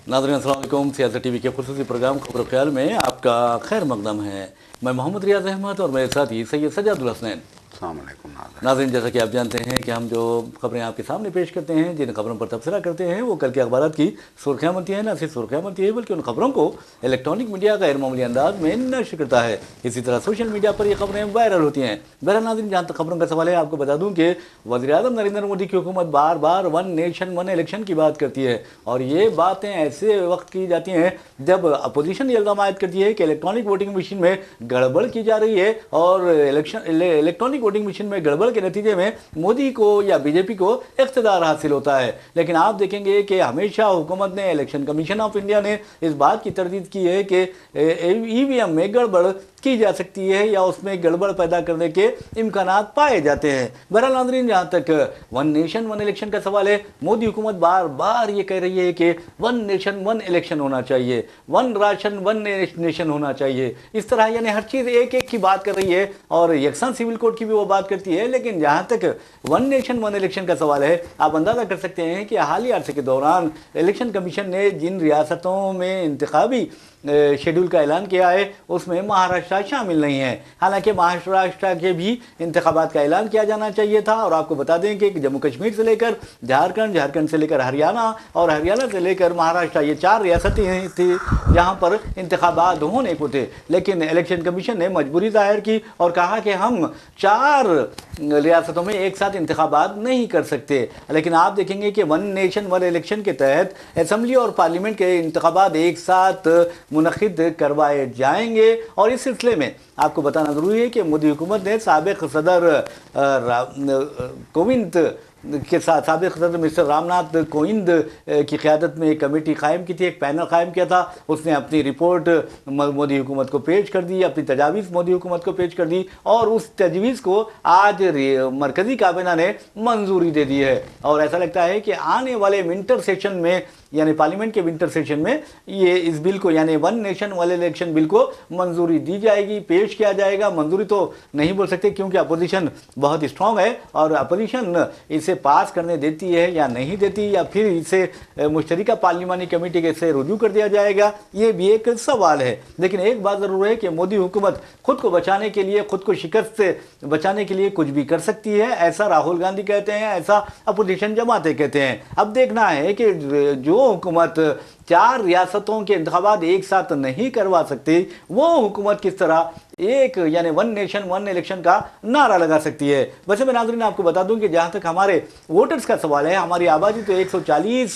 नाज़रीन अस्सलाम वालेकुम। सियासत टीवी के खुसूसी प्रोग्राम खबर ख्याल में आपका खैर मकदम है। मैं मोहम्मद रियाज अहमद और मेरे साथी सैयद सजादुल हसनैन। नाज़रीन, जैसा कि आप जानते हैं कि हम जो खबरें आपके सामने पेश करते हैं, जिन खबरों पर तबसरा करते हैं, वो कल के अखबारात की सुर्खियाँ बनती हैं। न सिर्फ सुर्खियाँ बनती है बल्कि उन खबरों को इलेक्ट्रॉनिक मीडिया गैर मामूली अंदाज में नश्र करता है। इसी तरह सोशल मीडिया पर ये खबरें वायरल होती हैं। बहरहाल नाज़रीन, जहाँ तक खबरों का सवाल है, आपको बता दूँ कि वज़ीर-ए-आज़म नरेंद्र मोदी की हुकूमत बार बार वन नेशन वन इलेक्शन की बात करती है, और ये बातें ऐसे वक्त की जाती हैं जब अपोजिशन ये इल्ज़ाम आयद करती है कि इलेक्ट्रॉनिक वोटिंग मशीन में गड़बड़ की जा रही है, और इलेक्ट्रॉनिक वोटिंग मशीन में गड़बड़ के नतीजे में मोदी को या बीजेपी को इख्तिदार हासिल होता है। लेकिन आप देखेंगे कि हमेशा हुकूमत ने, इलेक्शन कमीशन ऑफ इंडिया ने इस बात की तरदीद की है कि ईवीएम में गड़बड़ की जा सकती है या उसमें गड़बड़ पैदा करने के इम्कानात पाए जाते हैं। बहरहाल नाज़रीन, जहाँ तक वन नेशन वन इलेक्शन का सवाल है, मोदी हुकूमत बार बार ये कह रही है कि वन नेशन वन इलेक्शन होना चाहिए, वन राशन वन नेशन होना चाहिए। इस तरह यानी हर चीज़ एक एक की बात कर रही है, और यकसान सिविल कोड की भी वो बात करती है। लेकिन जहाँ तक वन नेशन वन इलेक्शन का सवाल है, आप अंदाज़ा कर सकते हैं कि हालिया अरसे के दौरान इलेक्शन कमीशन ने जिन रियासतों में इंतखाबी शेड्यूल का ऐलान किया है, उसमें महाराष्ट्र शामिल नहीं है। हालांकि महाराष्ट्र के भी इंतखाबात का ऐलान किया जाना चाहिए था। और आपको बता दें कि जम्मू कश्मीर से लेकर झारखंड, झारखंड से लेकर हरियाणा, और हरियाणा से लेकर महाराष्ट्र, ये 4 रियासतें थी जहां पर इंतखाबात होने को थे। लेकिन इलेक्शन कमीशन ने मजबूरी जाहिर की और कहा कि हम 4 रियासतों में एक साथ इंतखाबात नहीं कर सकते। लेकिन आप देखेंगे कि वन नेशन वन इलेक्शन के तहत असम्बली और पार्लियामेंट के इंतखाबात एक साथ मुनक़िद करवाए जाएंगे। और इस सिलसिले में आपको बताना ज़रूरी है कि मोदी हुकूमत ने साबिक़ सदर कोविंद के साथ, साबिक़ सदर मिस्टर रामनाथ कोविंद की क़यादत में एक कमेटी कायम की थी, एक पैनल कायम किया था। उसने अपनी रिपोर्ट मोदी हुकूमत को पेश कर दी, अपनी तजावीज़ मोदी हुकूमत को पेश कर दी, और उस तजवीज़ को आज मरकज़ी काबीना ने मंजूरी दे दी है। और ऐसा लगता है कि आने वाले विंटर सेशन में, यानी पार्लियामेंट के विंटर सेशन में, ये इस बिल को, यानी one nation one election bill को मंजूरी दी जाएगी, पेश किया जाएगा। मंजूरी तो नहीं बोल सकते क्योंकि अपोजिशन बहुत स्ट्रॉन्ग है, और अपोजिशन इसे पास करने देती है या नहीं देती, या फिर इसे मुश्तरका पार्लिमानी कमेटी के से रुजू कर दिया जाएगा, ये भी एक सवाल है। लेकिन एक बात ज़रूर है कि मोदी हुकूमत खुद को बचाने के लिए, खुद को शिकस्त से बचाने के लिए कुछ भी कर सकती है, ऐसा राहुल गांधी कहते हैं, ऐसा अपोजिशन जमातें कहते हैं। अब देखना है कि जो हुकूमत 4 रियासतों के इंतखाबात एक साथ नहीं करवा सकती, वो हुकूमत किस तरह एक, यानी वन नेशन वन इलेक्शन का नारा लगा सकती है। वैसे मैं नाज़रीन आपको बता दूं कि जहां तक हमारे वोटर्स का सवाल है, हमारी आबादी तो 140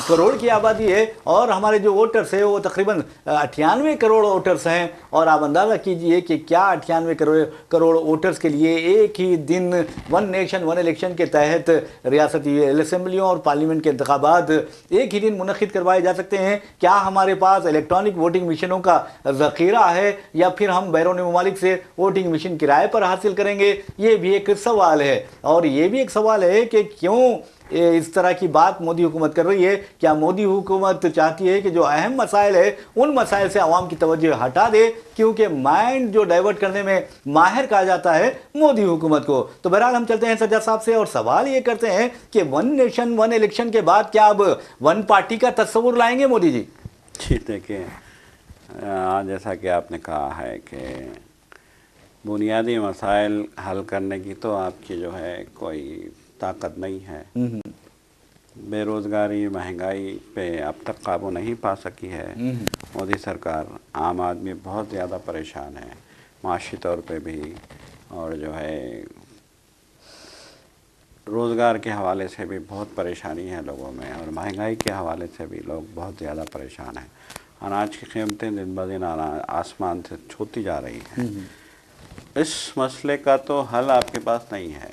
करोड़ की आबादी है, और हमारे जो वोटर्स हैं वो तकरीबन 98 करोड़ वोटर्स हैं। और आप अंदाज़ा कीजिए कि क्या 98 करोड़ वोटर्स के लिए एक ही दिन वन नेशन वन इलेक्शन के तहत रियासती असम्बलियों और पार्लियामेंट के इंतखाबात एक ही दिन मुनक़िद करवाए जा सकते हैं? क्या हमारे पास इलेक्ट्रॉनिक वोटिंग मशीनों का ज़ख़ीरा है, या फिर हम बैरून मुमालिक से वोटिंग मशीन किराए पर हासिल करेंगे? ये भी एक सवाल है। और ये भी एक सवाल है कि क्यों इस तरह की बात मोदी हुकूमत कर रही है। क्या मोदी हुकूमत चाहती है कि जो अहम मसाइल है, उन मसाइल से आवाम की तवज्जो हटा दे, क्योंकि माइंड जो डाइवर्ट करने में माहिर कहा जाता है मोदी हुकूमत को? तो बहरहाल हम चलते हैं सज्जाद साहब से, और सवाल ये करते हैं कि वन नेशन वन इलेक्शन के बाद क्या अब वन पार्टी का तस्वुर लाएंगे मोदी जी? जी देखिए, जैसा कि आपने कहा है कि बुनियादी मसाइल हल करने की तो आपकी जो है कोई ताकत नहीं है। बेरोज़गारी, महंगाई पे अब तक काबू नहीं पा सकी है मोदी सरकार। आम आदमी बहुत ज़्यादा परेशान है, माशी तौर पे भी, और जो है रोज़गार के हवाले से भी बहुत परेशानी है लोगों में, और महंगाई के हवाले से भी लोग बहुत ज़्यादा परेशान हैं। अनाज की कीमतें दिन ब दिन आसमान से छूती जा रही हैं। इस मसले का तो हल आपके पास नहीं है।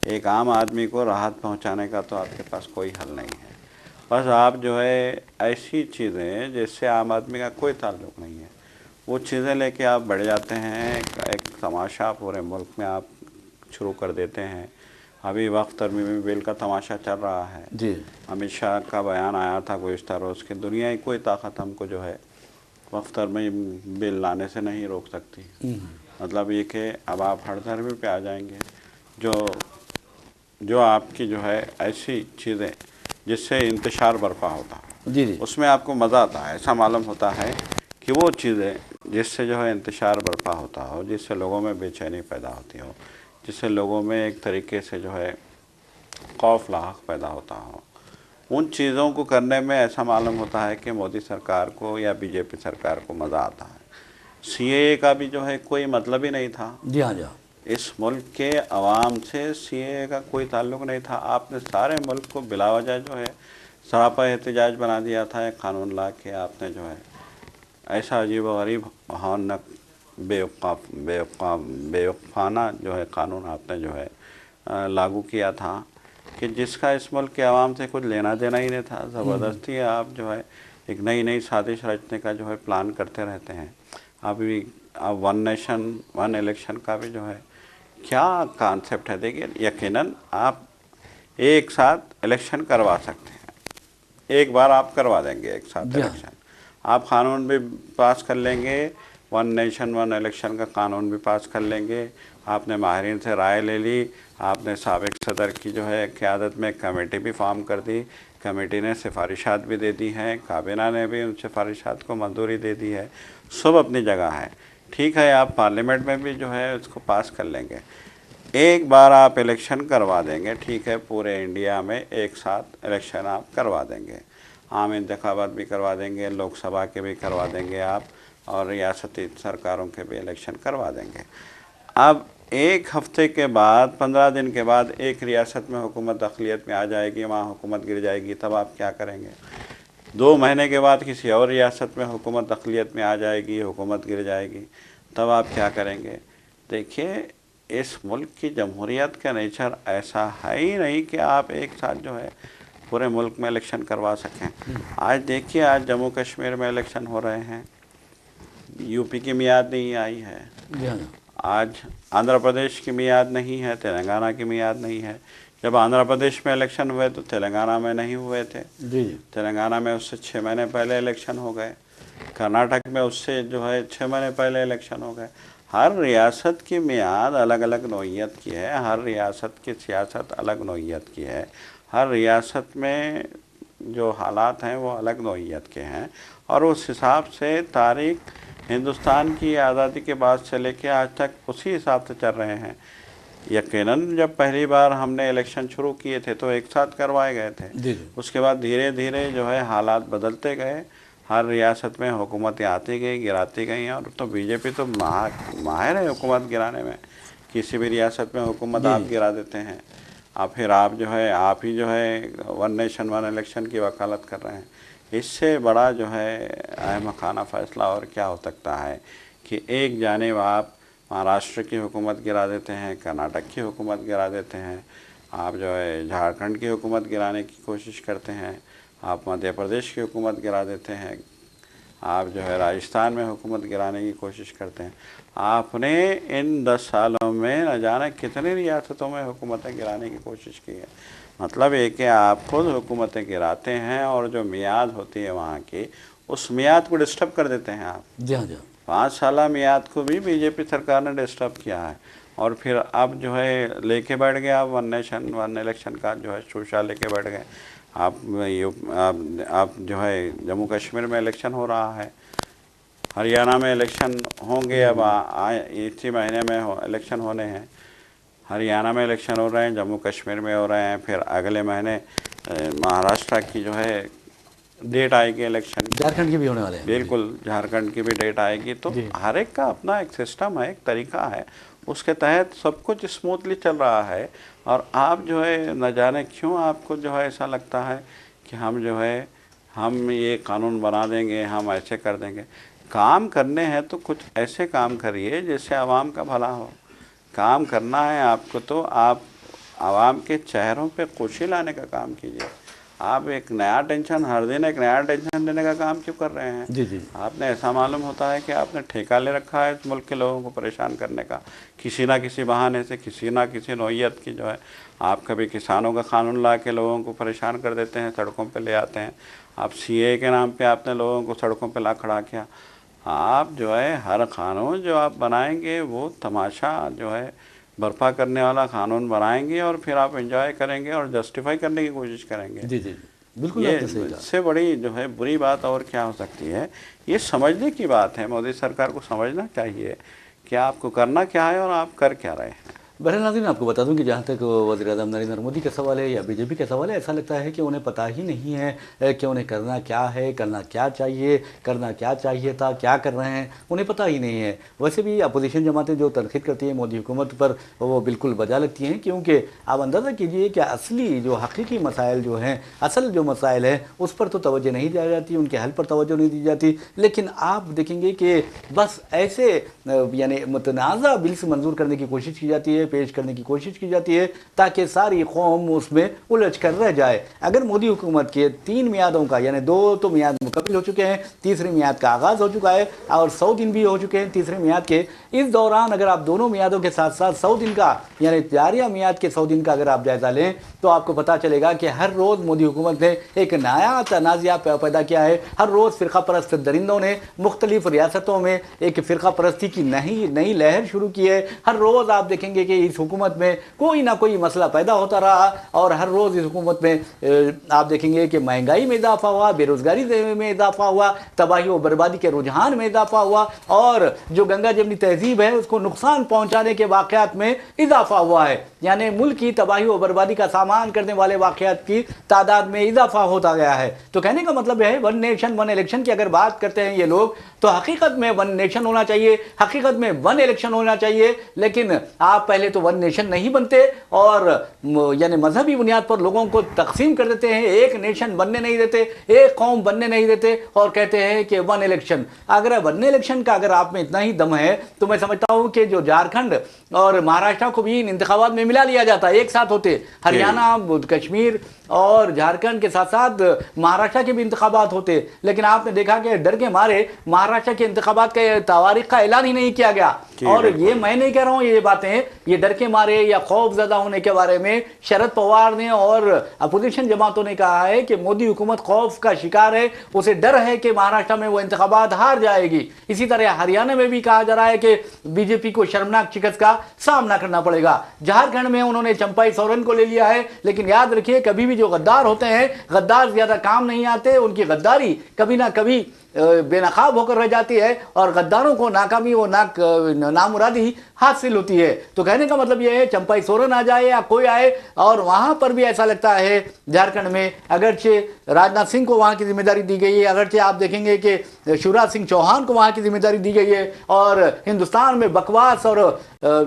एक आम आदमी को राहत पहुंचाने का तो आपके पास कोई हल नहीं है। बस आप जो है ऐसी चीज़ें जिससे आम आदमी का कोई ताल्लुक़ नहीं है, वो चीज़ें लेके आप बढ़ जाते हैं। एक तमाशा पूरे मुल्क में आप शुरू कर देते हैं। अभी वक्त तरमीमी बिल का तमाशा चल रहा है जी। अमित शाह का बयान आया था गुज़िश्ता रोज़ कि दुनिया की कोई ताकत हमको जो है वक्त तरमीमी बिल लाने से नहीं रोक सकती। मतलब ये कि अब आप हर धर्मी पे आ जाएंगे, जो आपकी जो है ऐसी चीज़ें जिससे इंतशार बर्पा होता हो, जी जी, उसमें आपको मज़ा आता है। ऐसा मालूम होता है कि वो चीज़ें जिससे जो है इंतशार बर्पा होता हो, जिससे लोगों में बेचैनी पैदा होती हो, जिससे लोगों में एक तरीके से जो है खौफ लाहक पैदा होता हो, उन चीज़ों को करने में ऐसा मालूम होता है कि मोदी सरकार को या बीजेपी सरकार को मज़ा आता है। सीएए का भी जो है कोई मतलब ही नहीं था। जी हाँ, जी हाँ, इस मुल्क के अवाम से सीएए का कोई ताल्लुक़ नहीं था। आपने सारे मुल्क को बिलावजह जो है सरापा एहतजाज बना दिया था। एक कानून ला के आपने जो है ऐसा अजीब व गरीब भयानक बेवकूफ़ाना जो है कानून आपने जो है लागू किया था कि जिसका इस मुल्क के अवाम से कुछ लेना देना ही नहीं था। ज़बरदस्ती आप जो है एक नई नई साजिश रचने का जो है प्लान करते रहते हैं। अभी अब वन नेशन वन इलेक्शन का भी जो है क्या कॉन्सेप्ट है। देखिए, यकीनन आप एक साथ इलेक्शन करवा सकते हैं, एक बार आप करवा देंगे एक साथ इलेक्शन, आप कानून भी पास कर लेंगे, वन नेशन वन इलेक्शन का कानून भी पास कर लेंगे। आपने माहिरीन से राय ले ली, आपने साबिक सदर की जो है क़यादत में कमेटी भी फॉर्म कर दी, कमेटी ने सिफारिशात भी दे दी हैं, काबीना ने भी उन सिफारिशात को मंजूरी दे दी है, सब अपनी जगह है। ठीक है, आप पार्लियामेंट में भी जो है उसको पास कर लेंगे, एक बार आप इलेक्शन करवा देंगे। ठीक है, पूरे इंडिया में एक साथ इलेक्शन आप करवा देंगे, आम इंतखाबात भी करवा देंगे, लोकसभा के भी करवा देंगे आप, और रियासती सरकारों के भी इलेक्शन करवा देंगे। अब एक हफ्ते के बाद 15 दिन के बाद एक रियासत में हुकूमत दखलियत में आ जाएगी, वहाँ हुकूमत गिर जाएगी, तब आप क्या करेंगे? 2 महीने के बाद किसी और रियासत में हुकूमत दखलियत में आ जाएगी, हुकूमत गिर जाएगी, तब आप क्या करेंगे? देखिए, इस मुल्क की जमहूरियत का नेचर ऐसा है ही नहीं कि आप एक साथ जो है पूरे मुल्क में इलेक्शन करवा सकें। आज देखिए, आज जम्मू कश्मीर में इलेक्शन हो रहे हैं, यूपी की मियाद नहीं आई है, आज आंध्र प्रदेश की मियाद नहीं है, तेलंगाना की मियाद नहीं है। जब आंध्र प्रदेश में इलेक्शन हुए तो तेलंगाना में नहीं हुए थे, तेलंगाना में उससे 6 महीने पहले इलेक्शन हो गए, कर्नाटक में उससे जो है 6 महीने पहले इलेक्शन हो गए। हर रियासत की मियाद अलग अलग नौइयत की है, हर रियासत की सियासत अलग नौइयत की है, हर रियासत में जो हालात हैं वो अलग नौइयत के हैं, और उस हिसाब से तारीख हिंदुस्तान की आज़ादी के बाद से लेके आज तक उसी हिसाब से चल रहे हैं। यकीनन जब पहली बार हमने इलेक्शन शुरू किए थे तो एक साथ करवाए गए थे, उसके बाद धीरे धीरे जो है हालात बदलते गए, हर रियासत में हुकूमतें आती गई, गिराती गई, और तो बीजेपी तो माहिर है हुकूमत गिराने में। किसी भी रियासत में हुकूमत आप गिरा देते हैं, और फिर आप जो है आप ही जो है वन नेशन वन इलेक्शन की वकालत कर रहे हैं। इससे बड़ा जो है अहमखाना फ़ैसला और क्या हो सकता है कि एक जानिब आप महाराष्ट्र की हुकूमत गिरा देते हैं, कर्नाटक की हुकूमत गिरा देते हैं, आप जो है झारखंड की हुकूमत गिराने की कोशिश करते हैं, आप मध्य प्रदेश की हुकूमत गिरा देते हैं, आप जो है राजस्थान में हुकूमत गिराने की कोशिश करते हैं। आपने इन 10 सालों में न जाने कितनी रियासतों में हुकूमतें गिराने की कोशिश की है। मतलब ये कि आप खुद हुकूमतें गिराते हैं और जो मियाद होती है वहाँ की, उस मियाद को डिस्टर्ब कर देते हैं आप। जी हाँ, जी। 5 साल मियाद को भी बीजेपी सरकार ने डिस्टर्ब किया है, और फिर अब जो है लेके बैठ गए आप वन नेशन वन इलेक्शन का जो है शोशा लेके बैठ गए। आप जो है जम्मू कश्मीर में इलेक्शन हो रहा है, हरियाणा में इलेक्शन होंगे, अब इसी महीने में इलेक्शन होने हैं। हरियाणा में इलेक्शन हो रहे हैं, जम्मू कश्मीर में हो रहे हैं, फिर अगले महीने महाराष्ट्र की जो है डेट आएगी इलेक्शन, झारखंड की भी होने वाले हैं। बिल्कुल, झारखंड की भी डेट आएगी। तो हर एक का अपना एक सिस्टम है, एक तरीका है, उसके तहत सब कुछ स्मूथली चल रहा है। और आप जो है न जाने क्यों आपको जो है ऐसा लगता है कि हम ये कानून बना देंगे, हम ऐसे कर देंगे। काम करने हैं तो कुछ ऐसे काम करिए जिससे आवाम का भला हो। काम करना है आपको तो आप आवाम के चेहरों पे खुशी लाने का काम कीजिए। आप एक नया टेंशन, हर दिन एक नया टेंशन देने का काम क्यों कर रहे हैं? जी। आपने ऐसा मालूम होता है कि आपने ठेका ले रखा है इस मुल्क के लोगों को परेशान करने का, किसी ना किसी बहाने से, किसी ना किसी नौइयत की जो है। आप कभी किसानों का कानून ला के लोगों को परेशान कर देते हैं, सड़कों पर ले आते हैं। आप सीए के नाम पर आपने लोगों को सड़कों पर ला खड़ा किया। आप जो है हर कानून जो आप बनाएंगे वो तमाशा जो है बर्पा करने वाला कानून बनाएंगे, और फिर आप एंजॉय करेंगे और जस्टिफाई करने की कोशिश करेंगे। जी। बिल्कुल ये आपने सही कहा। इससे बड़ी जो है बुरी बात और क्या हो सकती है। ये समझने की बात है, मोदी सरकार को समझना चाहिए कि आपको करना क्या है और आप कर क्या रहे हैं। बहरहाल नाज़रीन, आपको बता दूं कि जहाँ तक वज़ीर-ए-आज़म नरेंद्र मोदी का सवाल है या बीजेपी का सवाल है, ऐसा लगता है कि उन्हें पता ही नहीं है कि उन्हें करना क्या है, करना क्या चाहिए, करना क्या चाहिए था, क्या कर रहे हैं, उन्हें पता ही नहीं है। वैसे भी अपोजिशन जमातें जो तनक़ीद करती हैं मोदी हुकूमत पर, वो बिल्कुल बजा लगती हैं, क्योंकि आप अंदाज़ा कीजिए कि असली जो हकीकी मसाइल जो हैं, असल जो मसाइल हैं, उस पर तो तवज्जो नहीं दी जाती, उनके हल पर तवज्जो नहीं दी जाती। लेकिन आप देखेंगे कि बस ऐसे यानी मुतनाज़ा बिल्स मंजूर करने की कोशिश की जाती है, पेश करने की कोशिश की जाती है ताकि सारी कौम उसमें उलझ कर रह जाए। अगर मोदी हुकूमत के 3 मियादों का, यानी 2 तो मियाद मुकम्मल हो चुके हैं, तीसरी मियाद का आगाज़ हो चुका है और 100 दिन भी हो चुके हैं तीसरी मियाद के, इस दौरान अगर आप दोनों मियादों के साथ साथ 100 दिन का यानी जारिया मियाद के 100 दिन का अगर आप जायज़ा लें तो आपको पता चलेगा कि हर रोज़ मोदी हुकूमत ने एक नया तनाज़ा पैदा किया है। हर रोज़ फ़िरका परस्त दरिंदों ने मुख्तलिफ रियासतों में एक फ़िरका परस्ती की नई लहर शुरू की है। हर रोज़ आप देखेंगे कि इस हुकूमत में कोई ना कोई मसला पैदा होता रहा और हर रोज़ इस हुकूमत में आप देखेंगे कि महंगाई में इजाफा हुआ, बेरोज़गारी में इजाफा हुआ, तबाही और बर्बादी के रुझान में इजाफा हुआ और जो गंगा जमनी तहजीब है उसको नुकसान पहुँचाने के वाक़यात में इजाफा हुआ है। यानी मुल्क की तबाही और बर्बादी का सामान करने वाले वाक़यात की तादाद में इजाफा होता गया है। तो कहने का मतलब है वन नेशन वन इलेक्शन की अगर बात करते हैं ये लोग, तो हकीकत में वन नेशन होना चाहिए, हकीकत में वन इलेक्शन होना चाहिए। लेकिन आप पहले तो वन नेशन नहीं बनते और यानी मजहबी बुनियाद पर लोगों को तकसीम कर देते हैं, एक नेशन बनने नहीं देते, एक कौम बनने नहीं देते और कहते हैं कि वन इलेक्शन। अगर वन इलेक्शन का अगर आप में इतना ही दम है तो मैं समझता हूं कि जो झारखंड और महाराष्ट्र को भी इन इंतखाबात में मिला लिया जाता, एक साथ होते, हरियाणा, कश्मीर और झारखंड के साथ साथ महाराष्ट्र के भी इंतखाबात होते। लेकिन आपने देखा कि डर के मारे महाराष्ट्र के इंतखाबात के तारीख का ऐलान ही नहीं किया गया। और ये मैं नहीं कह रहा हूं ये बातें, ये डर के मारे या खौफजदा होने के बारे में शरद पवार ने और अपोजिशन जमातों ने कहा है कि मोदी हुकूमत खौफ का शिकार है, उसे डर है कि महाराष्ट्र में वो इंतखाबात हार जाएगी। इसी तरह हरियाणा में भी कहा जा रहा है कि बीजेपी को शर्मनाक शिकस्त का सामना करना पड़ेगा। झारखंड में उन्होंने चंपाई सोरेन को ले लिया है, लेकिन याद रखिए कभी भी जो गद्दार होते हैं, गद्दार ज्यादा काम नहीं आते, उनकी गद्दारी कभी ना कभी बेनकाब होकर रह जाती है और गद्दारों को नाकामी व नामुरादी हासिल होती है। तो कहने का मतलब यह है चंपाई सोरेन आ जाए या कोई आए, और वहां पर भी ऐसा लगता है झारखंड में अगरचे राजनाथ सिंह को वहां की जिम्मेदारी दी गई है, अगरचे आप देखेंगे कि शिवराज सिंह चौहान को वहां की जिम्मेदारी दी गई है और हिंदुस्तान में बकवास और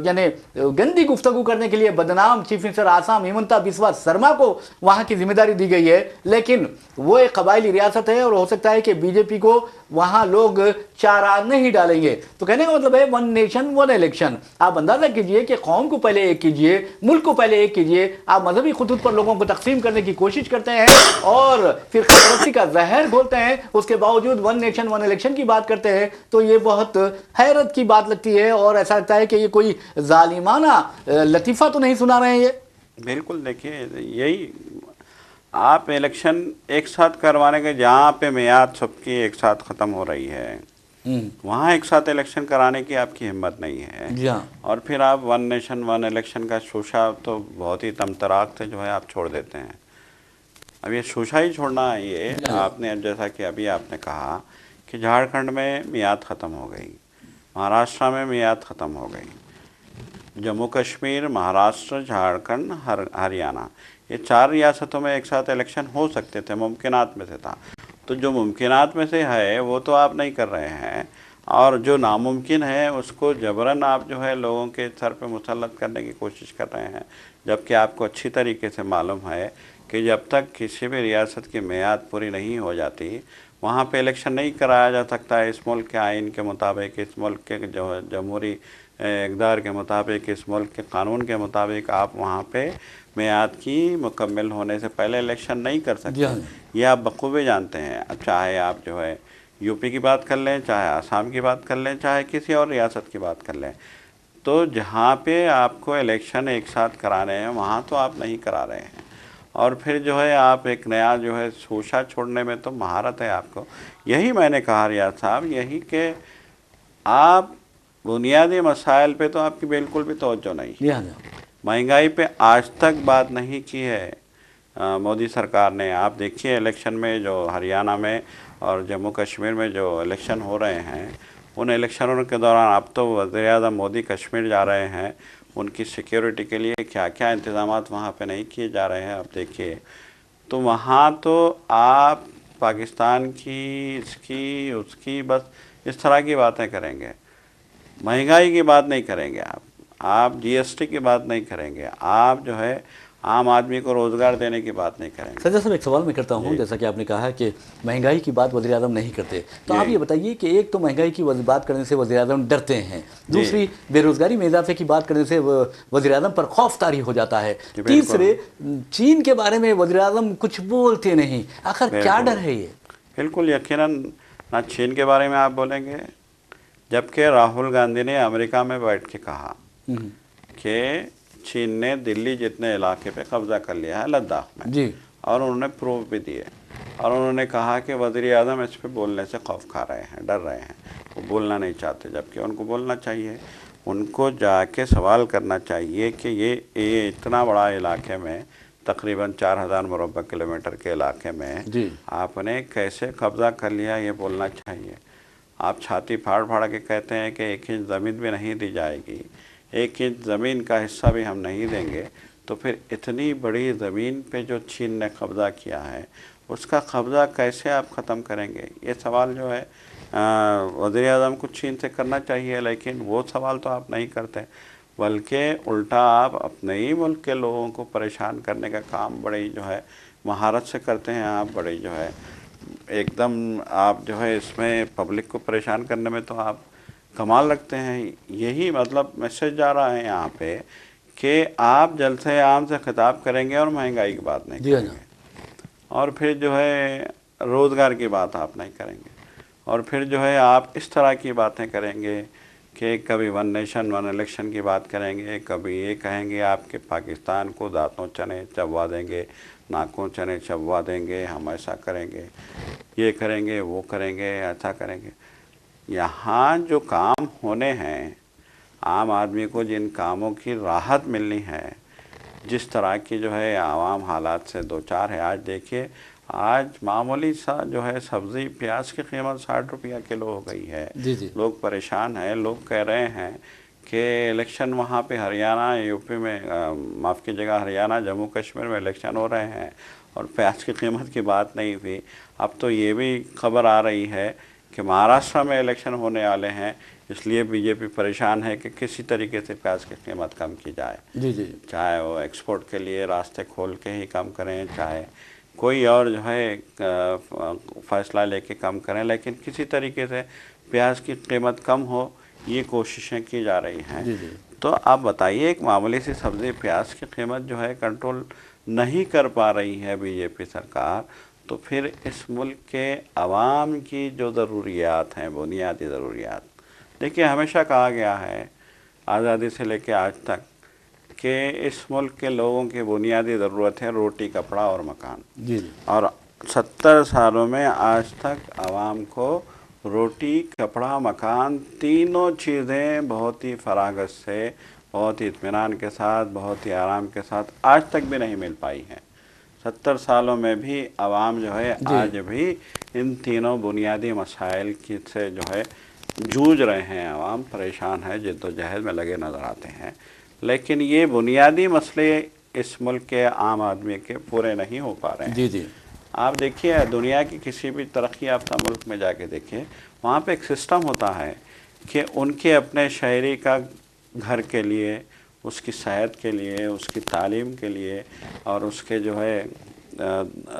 यानी गंदी गुफ्तगू करने के लिए बदनाम चीफ मिनिस्टर आसाम हिमंता बिस्वा शर्मा को वहां की जिम्मेदारी दी गई है। लेकिन वो एक कबायली रियासत है और हो सकता है कि बीजेपी को वहां लोग चारा नहीं डालेंगे। तो कहने का मतलब है वन नेशन वन इलेक्शन। आप अंदाजा कीजिए कि कौम को पहले एक कीजिए, मुल्क को पहले एक कीजिए। आप मजहबी खुतूत पर लोगों को तकसीम करने की कोशिश करते हैं और फिर फिरकापरस्ती का जहर घोलते हैं, उसके बावजूद वन नेशन वन इलेक्शन की बात करते हैं। तो ये बहुत हैरत की बात लगती है और ऐसा लगता है कि ये कोई जालिमाना लतीफ़ा तो नहीं सुना रहे हैं ये। बिल्कुल, देखिए यही आप इलेक्शन एक साथ करवाने के, जहाँ पे मियाद सबकी एक साथ ख़त्म हो रही है वहाँ एक साथ इलेक्शन कराने की आपकी हिम्मत नहीं है। और फिर आप वन नेशन वन इलेक्शन का शोशा तो बहुत ही तमतराक से जो है आप छोड़ देते हैं। अब ये शोशा ही छोड़ना है, ये आपने जैसा कि अभी आपने कहा कि झारखंड में मियाद ख़त्म हो गई, महाराष्ट्र में मियाद ख़त्म हो गई, जम्मू कश्मीर, महाराष्ट्र, झारखंड, हरियाणा, ये 4 रियासतों में एक साथ इलेक्शन हो सकते थे, मुमकिनात में से था। तो जो मुमकिनात में से है वो तो आप नहीं कर रहे हैं, और जो नामुमकिन है उसको जबरन आप जो है लोगों के सर पे मुसल्लत करने की कोशिश कर रहे हैं। जबकि आपको अच्छी तरीके से मालूम है कि जब तक किसी भी रियासत की मियाद पूरी नहीं हो जाती वहाँ पे इलेक्शन नहीं कराया जा सकता है। इस मुल्क के आइन के मुताबिक, इस मुल्क के जो जमहूरी इक़दार के मुताबिक, इस मुल्क के कानून के मुताबिक आप वहाँ पे मियाद की मुकम्मल होने से पहले इलेक्शन नहीं कर सकते। ये आप बखूबी जानते हैं। अब चाहे आप जो है यूपी की बात कर लें, चाहे आसाम की बात कर लें, चाहे किसी और रियासत की बात कर लें, तो जहाँ पे आपको इलेक्शन एक साथ कराने हैं वहाँ तो आप नहीं करा रहे हैं। और फिर जो है आप एक नया जो है शोशा छोड़ने में तो महारत है आपको। यही मैंने कहा रियाज साहब, यही कि आप बुनियादी मसाइल पे तो आपकी बिल्कुल भी तवज्जो नहीं है। महंगाई पे आज तक बात नहीं की है। मोदी सरकार ने, आप देखिए इलेक्शन में जो हरियाणा में और जम्मू कश्मीर में जो इलेक्शन हो रहे हैं, उन इलेक्शनों के दौरान अब तो वज़ीर-ए-आज़म मोदी कश्मीर जा रहे हैं, उनकी सिक्योरिटी के लिए क्या क्या इंतज़ाम वहाँ पे नहीं किए जा रहे हैं आप देखिए। तो वहाँ तो आप पाकिस्तान की, इसकी, उसकी, बस इस तरह की बातें करेंगे, महंगाई की बात नहीं करेंगे आप जीएसटी की बात नहीं करेंगे, आप जो है आम आदमी को रोज़गार देने की बात नहीं करेंगे। सज्जा साहब, एक सवाल मैं करता हूँ, जैसा कि आपने कहा कि महंगाई की बात वज़ीर आज़म नहीं करते, तो आप ये बताइए कि एक तो महंगाई की बात करने से वज़ीर आज़म डरते हैं, दूसरी बेरोज़गारी में इजाफे की बात करने से वज़ीर आज़म पर खौफ तारी हो जाता है, तीसरे चीन के बारे में वज़ीर आज़म कुछ बोलते नहीं। आखिर क्या डर है ये? बिल्कुल यकीनन ना चीन के बारे में आप बोलेंगे, जबकि राहुल गांधी ने अमेरिका में बैठ के कहा कि चीन ने दिल्ली जितने इलाके पे कब्जा कर लिया है लद्दाख में जी, और उन्होंने प्रूफ भी दिए, और उन्होंने कहा कि वज़ीर आज़म इस पे बोलने से खौफ खा रहे हैं, डर रहे हैं, वो बोलना नहीं चाहते, जबकि उनको बोलना चाहिए, उनको जाके सवाल करना चाहिए कि ये इतना बड़ा इलाके में, तकरीबन 4000 मुरब्बा किलोमीटर के इलाके में आपने कैसे कब्ज़ा कर लिया, ये बोलना चाहिए। आप छाती फाड़ फाड़ के कहते हैं कि 1 इंच ज़मीन भी नहीं दी जाएगी, 1 इंच ज़मीन का हिस्सा भी हम नहीं देंगे, तो फिर इतनी बड़ी ज़मीन पे जो चीन ने कब्ज़ा किया है, उसका कब्ज़ा कैसे आप ख़त्म करेंगे? ये सवाल जो है वज़ीर आज़म को चीन से करना चाहिए, लेकिन वो सवाल तो आप नहीं करते, बल्कि उल्टा आप अपने ही मुल्क के लोगों को परेशान करने का काम बड़े जो है महारत से करते हैं। आप बड़े जो है एकदम आप जो है इसमें पब्लिक को परेशान करने में तो आप कमाल रखते हैं। यही मतलब मैसेज जा रहा है यहाँ पे कि आप जल्द से आम से खिताब करेंगे और महंगाई की बात नहीं करेंगे, और फिर जो है रोज़गार की बात आप नहीं करेंगे, और फिर जो है आप इस तरह की बातें करेंगे कि कभी वन नेशन वन इलेक्शन की बात करेंगे, कभी ये कहेंगे आपके पाकिस्तान को दांतों चने चबवा देंगे, नाकों चने चबवा देंगे, हम ऐसा करेंगे, ये करेंगे, वो करेंगे, ऐसा करेंगे। यहाँ जो काम होने हैं, आम आदमी को जिन कामों की राहत मिलनी है, जिस तरह की जो है आवाम हालात से दो चार है, आज देखिए आज मामूली सा जो है सब्ज़ी प्याज की कीमत 60 रुपया किलो हो गई है। जी। लोग परेशान हैं, लोग कह रहे हैं कि इलेक्शन वहाँ पे हरियाणा यूपी में माफ़ कीजिएगा हरियाणा जम्मू कश्मीर में इलेक्शन हो रहे हैं और प्याज की कीमत की बात नहीं हुई। अब तो ये भी खबर आ रही है कि महाराष्ट्र में इलेक्शन होने वाले हैं, इसलिए बीजेपी परेशान है कि किसी तरीके से प्याज की कीमत कम की जाए। जी। चाहे वो एक्सपोर्ट के लिए रास्ते खोल के ही कम करें, चाहे कोई और जो है फैसला लेके कम करें, लेकिन किसी तरीके से प्याज की कीमत कम हो, ये कोशिशें की जा रही हैं। जी। तो आप बताइए, एक मामूली सी सब्ज़ी प्याज की कीमत जो है कंट्रोल नहीं कर पा रही है बीजेपी सरकार, तो फिर इस मुल्क के आवाम की जो ज़रूरियात हैं, बुनियादी ज़रूरियात, देखिए हमेशा कहा गया है आज़ादी से लेकर आज तक कि इस मुल्क के लोगों की बुनियादी ज़रूरत है रोटी, कपड़ा और मकान। जी। और 70 सालों में आज तक आवाम को रोटी, कपड़ा, मकान, तीनों चीज़ें बहुत ही फरागत से, बहुत ही इत्मीनान के साथ, बहुत ही आराम के साथ आज तक भी नहीं मिल पाई हैं। 70 सालों में भी आवाम जो है आज भी इन तीनों बुनियादी मसाइल की से जो है जूझ रहे हैं, आवाम परेशान है, जिद्दोजहद में लगे नज़र आते हैं। लेकिन ये बुनियादी मसले इस मुल्क के आम आदमी के पूरे नहीं हो पा रहे हैं। जी। आप देखिए दुनिया की किसी भी तरक्की याफ्ता मुल्क में जाके देखिए, वहाँ पे एक सिस्टम होता है कि उनके अपने शहरी का घर के लिए, उसकी सेहत के लिए, उसकी तालीम के लिए और उसके जो है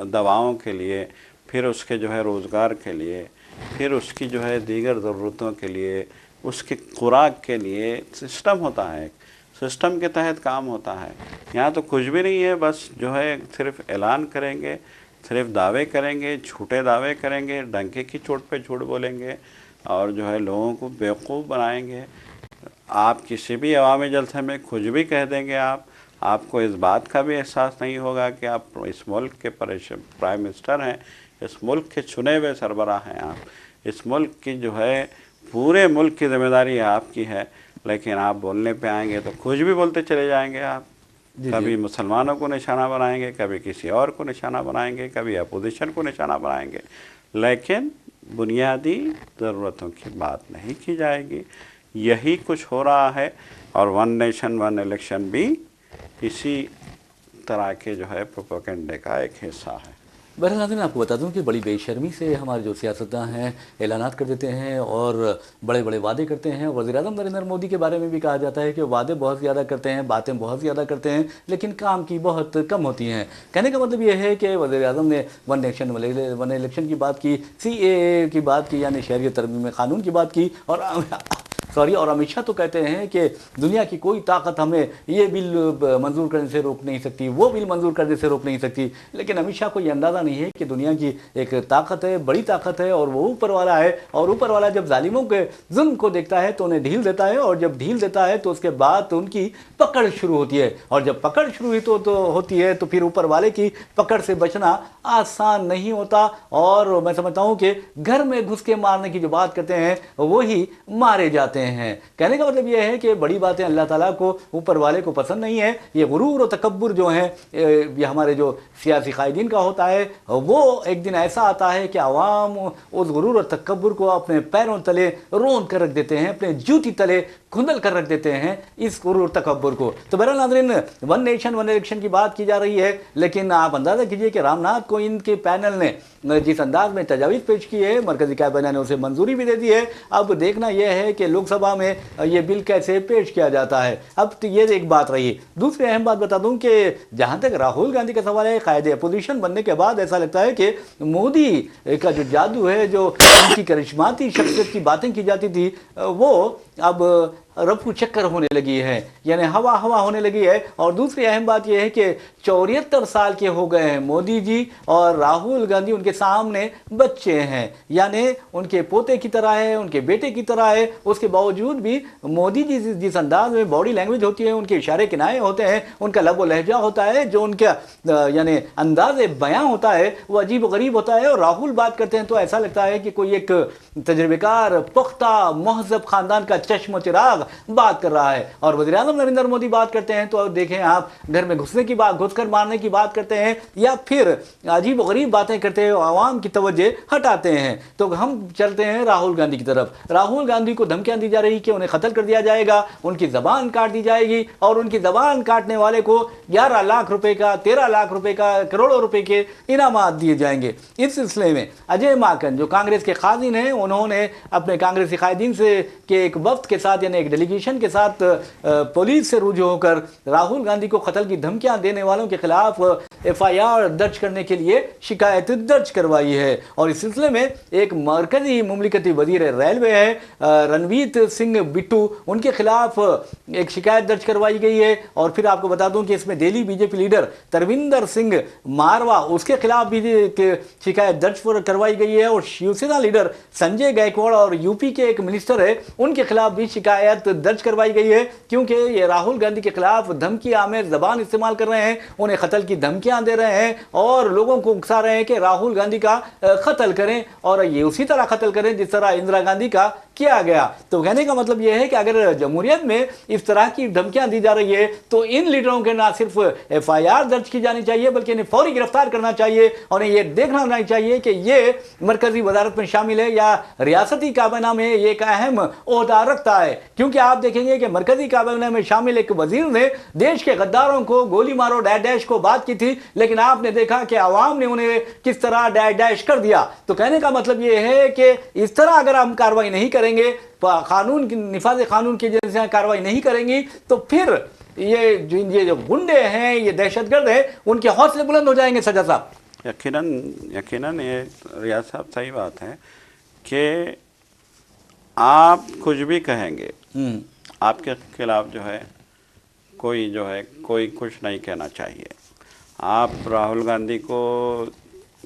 दवाओं के लिए, फिर उसके जो है रोज़गार के लिए, फिर उसकी जो है दीगर ज़रूरतों के लिए, उसकी खुराक के लिए सिस्टम होता है, सिस्टम के तहत काम होता है। यहाँ तो कुछ भी नहीं है, बस जो है सिर्फ ऐलान करेंगे, सिर्फ दावे करेंगे, झूठे दावे करेंगे, डंके की चोट पे झूठ बोलेंगे और जो है लोगों को बेवकूफ़ बनाएंगे। आप किसी भी अवामी जलसे में कुछ भी कह देंगे, आपको इस बात का भी एहसास नहीं होगा कि आप इस मुल्क के प्राइम मिनिस्टर हैं, इस मुल्क के चुने हुए सरबराह हैं, आप इस मुल्क की जो है पूरे मुल्क की जिम्मेदारी आपकी है, लेकिन आप बोलने पे आएंगे तो कुछ भी बोलते चले जाएंगे आप। कभी मुसलमानों को निशाना बनाएंगे, कभी किसी और को निशाना बनाएंगे, कभी अपोजिशन को निशाना बनाएंगे, लेकिन बुनियादी ज़रूरतों की बात नहीं की जाएगी। यही कुछ हो रहा है और वन नेशन वन इलेक्शन भी इसी तरह के जो है प्रोपेगेंडे का एक हिस्सा है। बहरहाल नाज़रीन, आपको बता दूं कि बड़ी बेशर्मी से हमारे जो सियासतदान हैं ऐलानात कर देते हैं और बड़े बड़े वादे करते हैं। वज़ीर-ए-आज़म नरेंद्र मोदी के बारे में भी कहा जाता है कि वादे बहुत ज़्यादा करते हैं, बातें बहुत ज़्यादा करते हैं, लेकिन काम की बहुत कम होती हैं। कहने का मतलब ये है कि वज़ीर-ए-आज़म ने वन नेशन वन इलेक्शन की बात की, CAA की बात की यानी शहरियत तरमीम कानून की बात की, और अमित शाह तो कहते हैं कि दुनिया की कोई ताकत हमें ये बिल मंजूर करने से रोक नहीं सकती, वो बिल मंजूर करने से रोक नहीं सकती। लेकिन अमित शाह को ये अंदाज़ा नहीं है कि दुनिया की एक ताकत है, बड़ी ताकत है, और वो ऊपर वाला है। और ऊपर वाला जब जालिमों के जुल्म को देखता है तो उन्हें ढील देता है, और जब ढील देता है तो उसके बाद तो उनकी पकड़ शुरू होती है, और जब पकड़ शुरू हुई तो होती है तो फिर ऊपर वाले की पकड़ से बचना आसान नहीं होता। और मैं समझता हूँ कि घर में घुस के मारने की जो बात करते हैं वो ही मारे जाते हैं। कहने का मतलब यह है कि बड़ी बातें अल्लाह ताला को, ऊपर वाले को पसंद नहीं है। ये गुरूर और तकब्बुर जो है, ये हमारे जो सियासी कायदीन का होता है, वो एक दिन ऐसा आता है कि आवाम उस गुरूर और तकब्बुर को अपने पैरों तले रोन कर रख देते हैं, अपने जूती तले खुंदल कर रख देते हैं इस गुरूर और तकब्बुर को। तो बहरहाल नाज़रीन, वन नेशन वन इलेक्शन की बात की जा रही है, लेकिन आप अंदाज़ा कीजिए कि रामनाथ को इनके पैनल ने जिस अंदाज में तजावीज़ पेश की है, मरकज़ी कैबिनेट ने उसे मंजूरी भी दे दी है। अब देखना यह है कि लोकसभा में ये बिल कैसे पेश किया जाता है। अब तो ये एक बात रही। दूसरी अहम बात बता दूं कि जहां तक राहुल गांधी का सवाल है, कायदे अपोजिशन बनने के बाद ऐसा लगता है कि मोदी का जो जादू है, जो उनकी करिश्माती शख्सियत की बातें की जाती थी, वो अब रफू चक्कर होने लगी है, यानी हवा हवा होने लगी है। और दूसरी अहम बात यह है कि 74 साल के हो गए हैं मोदी जी, और राहुल गांधी उनके सामने बच्चे हैं, यानी उनके पोते की तरह है, उनके बेटे की तरह है। उसके बावजूद भी मोदी जी जिस अंदाज में बॉडी लैंग्वेज होती है, उनके इशारे किनारे होते हैं, उनका लब व लहजा होता है, जो उनका यानी अंदाज बयां होता है, वो अजीब व गरीब होता है। और राहुल बात करते हैं तो ऐसा लगता है कि कोई एक तजर्बेकार पुख्ता महज़ब खानदान का चश्म चिराग बात कर रहा है। और वज़ीर-ए-आज़म नरेंद्र मोदी बात करते हैं तो देखें आप, घर में घुसने की बात, घुसकर मारने की बात करते हैं, या फिर अजीब गरीब बातें करते हैं, आवाम की तवज्जो हटाते हैं। तो हम चलते हैं राहुल गांधी की तरफ। राहुल गांधी को धमकियां दी जा रही कि उन्हें कत्ल कर दिया जाएगा, उनकी ज़बान काट दी जाएगी, और उनकी ज़बान काटने वाले को 11 लाख रुपए का, 13 लाख रुपए का, करोड़ों रुपए के इनामात दिए जाएंगे। इस सिलसिले में अजय माकन जो कांग्रेस के काज़ीन हैं, उन्होंने अपने कांग्रेसी कायदीन से के एक वफ्द के साथ, यानी एक डेलीगेशन के साथ पुलिस से रुजू होकर राहुल गांधी को कत्ल की धमकियां देने वालों के खिलाफ FIR दर्ज करने के लिए शिकायत दर्ज करवाई है। और इस सिलसिले में एक मरकजी मुमलिकती वजीर रेलवे है रणवीर सिंह बिट्टू, उनके खिलाफ एक शिकायत दर्ज करवाई गई है। और फिर आपको बता दूं कि इसमें दिल्ली BJP लीडर तरविंदर सिंह मारवा, उसके खिलाफ भी शिकायत दर्ज करवाई गई है। और शिवसेना लीडर संजय गायकवाड़ और यूपी के एक मिनिस्टर है, उनके खिलाफ भी शिकायत दर्ज करवाई गई है, क्योंकि ये राहुल गांधी के खिलाफ धमकी आमेर जबान इस्तेमाल कर रहे हैं, उन्हें कत्ल की धमकियां दे रहे हैं और लोगों को उकसा रहे हैं कि राहुल गांधी का कत्ल करें, और ये उसी तरह कत्ल करें जिस तरह इंदिरा गांधी का किया गया। तो कहने का मतलब यह है कि अगर जमहूरियत में इस तरह की धमकियां दी जा रही है तो इन लीडरों के ना सिर्फ FIR दर्ज की जानी चाहिए, बल्कि इन्हें फौरी गिरफ्तार करना चाहिए, और ये देखना नहीं चाहिए कि ये मरकजी वजारत में शामिल है या रियासती काबीना में ये एक अहम ओहदा रखता है। क्योंकि आप देखेंगे कि मरकजी काबीना में शामिल एक वजीर ने देश के गद्दारों को गोली मारो डैश डैश को बात की थी, लेकिन आपने देखा कि आवाम ने उन्हें किस तरह डैश डैश कर दिया। तो कहने का मतलब यह है कि इस तरह अगर हम कार्रवाई नहीं करेंगे, कानून की निफाज कानून की एजेंसियां कार्रवाई नहीं करेंगी, तो फिर ये जो गुंडे हैं, ये दहशतगर्द हैं, उनके हौसले बुलंद हो जाएंगे। सजा साहब, यकीनन ये रियाज साहब सही बात है कि आप कुछ भी कहेंगे, आपके खिलाफ जो है कोई कुछ नहीं कहना चाहिए। आप राहुल गांधी को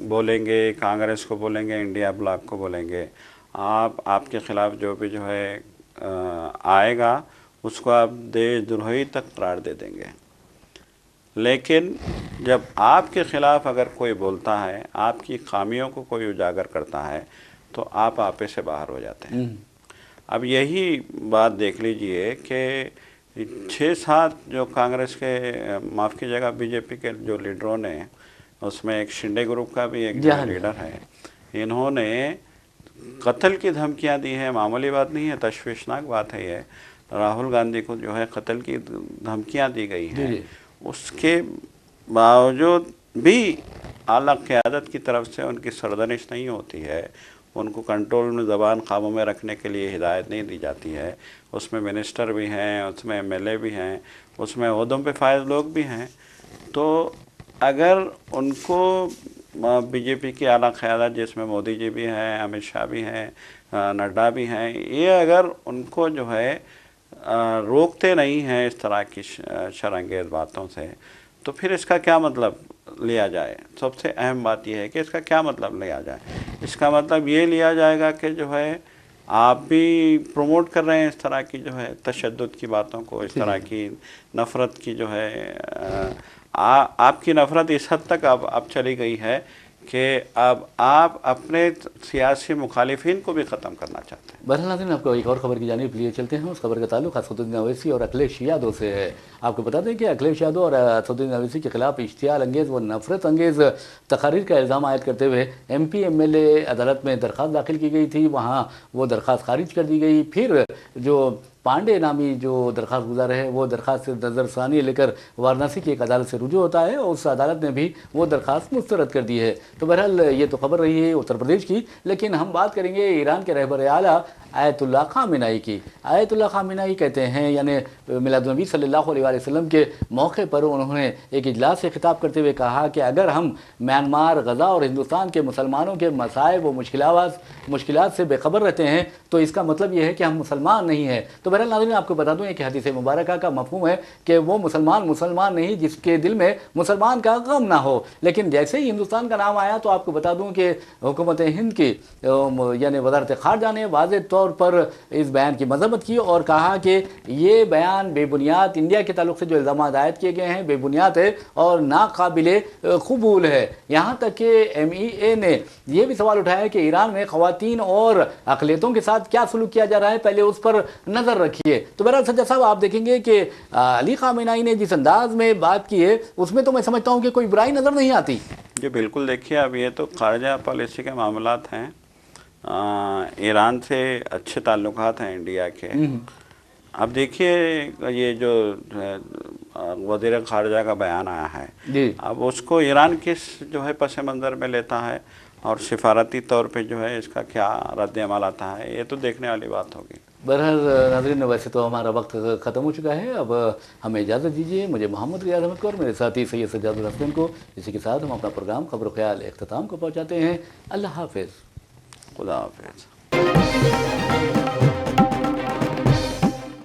बोलेंगे, कांग्रेस को बोलेंगे, इंडिया ब्लॉक को बोलेंगे, आपके खिलाफ जो भी जो है आएगा उसको आप देशद्रोही तक करार दे देंगे। लेकिन जब आपके खिलाफ अगर कोई बोलता है, आपकी खामियों को कोई उजागर करता है, तो आप आपे से बाहर हो जाते हैं। अब यही बात देख लीजिए कि 6-7 जो कांग्रेस के माफ़ कीजिएगा बीजेपी के जो लीडरों ने, उसमें एक शिंदे ग्रुप का भी एक जो लीडर है, इन्होंने कत्ल की धमकियां दी हैं। मामूली बात नहीं है, तशवीशनाक बात है ये। राहुल गांधी को जो है कत्ल की धमकियां दी गई हैं, उसके बावजूद भी आला क़यादत की तरफ से उनकी सरदनिश नहीं होती है, उनको कंट्रोल में ज़बान काबू में रखने के लिए हिदायत नहीं दी जाती है। उसमें मिनिस्टर भी हैं, उसमें एमएलए भी हैं, उसमें ओहदों पे फायज लोग भी हैं। तो अगर उनको बीजेपी की आला क़यादत, जिसमें मोदी जी भी हैं, अमित शाह भी हैं, नड्डा भी हैं, ये अगर उनको जो है रोकते नहीं हैं इस तरह की शरंगेज़ बातों से, तो फिर इसका क्या मतलब लिया जाए। सबसे अहम बात यह है कि इसका क्या मतलब लिया जाए। इसका मतलब ये लिया जाएगा कि जो है आप भी प्रमोट कर रहे हैं इस तरह की जो है तशद्दुद की बातों को, इस तरह की नफ़रत की जो है आपकी नफ़रत इस हद तक अब चली गई है कि अब आप अपने सियासी मुखालिफिन को भी ख़त्म करना चाहते हैं। बहरहाल नाज़रीन, आपको एक और खबर की जानिब लिए चलते हैं। उस खबर का ताल्लुक असदुद्दीन अवैसी और अखिलेश यादव से है। आपको बता दें कि अखिलेश यादव और असदुद्दीन अवैसी के खिलाफ इश्तियाल अंगेज़ व नफरत अंगेज़ तकारीर का इल्ज़ाम आयद करते हुए MP MLA अदालत में दरख्वास्त दाखिल की गई थी। वहाँ वो दरख्वास्त खारिज कर दी गई। फिर जो पांडे नामी जो दरख्वास्त गुजार है, वो दरख्वास्त से नज़रसानी लेकर वाराणसी की एक अदालत से रुजू होता है और उस अदालत ने भी वो दरख्वास्त मुस्तरद कर दी है। तो बहरहाल ये तो खबर रही है उत्तर प्रदेश की, लेकिन हम बात करेंगे ईरान के रहबर आला आयतुल्लाह खामेनेई की। आयतुल्लाह खामेनेई कहते हैं, यानी मिलादुन्नबी सल्लल्लाहु अलैहि वसल्लम के मौके पर उन्होंने एक इजलास से खिताब करते हुए कहा कि अगर हम म्यांमार, गज़ा और हिंदुस्तान के मुसलमानों के मसाइब व मुश्किलात से बेखबर रहते हैं तो इसका मतलब यह है कि हम मुसलमान नहीं हैं। तो बहरहाल नाज़रीन, आपको बता दूं कि हदीस मुबारक का मफ़हूम है कि वो मुसलमान नहीं जिसके दिल में मुसलमान का गम ना हो। लेकिन जैसे ही हिंदुस्तान का नाम आया तो आपको बता दूं कि हुकूमत हिंद की यानी वज़ारत ख़ारजा ने वाज़ेह तौर पर इस बयान की मज़म्मत की और कहा कि ये बयान बेबुनियाद, इंडिया के ताल्लुक से जो इल्ज़ाम आयद किए गए हैं बेबुनियाद है और नाकाबिले कबूल है। यहाँ तक कि MEA ने यह भी सवाल उठाया कि ईरान में ख़वातीन और अक़लियतों के साथ क्या सलूक किया जा रहा है, पहले उस पर नज़र रखिए। तो बहरहाल सज्जा साहब, आप देखेंगे कि अली खामेनेई ने जिस अंदाज में बात की है उसमें तो मैं समझता हूँ कि कोई बुराई नज़र नहीं आती। जी बिल्कुल, देखिए अब ये तो खारजा पॉलिसी के मामलात हैं। ईरान से अच्छे ताल्लुकात हैं इंडिया के। अब देखिए ये जो वज़ीर ख़ारजा का बयान आया है, अब उसको ईरान किस जो है पस मंज़र में लेता है और सिफारती तौर पे जो है इसका क्या रद्द अमल आता है, ये तो देखने वाली बात होगी। बहरहाल नाज़रीन, वैसे तो हमारा वक्त ख़त्म हो चुका है। अब हमें इजाज़त दीजिए, मुझे मोहम्मद रियाज अहमद को और मेरे साथी सैयद सज्जादुल हसन को। इसी के साथ हम अपना प्रोग्राम खबर ख्याल इख्तिताम को पहुँचाते हैं। अल्लाह हाफ़िज़। खुदा हाफ़िज़।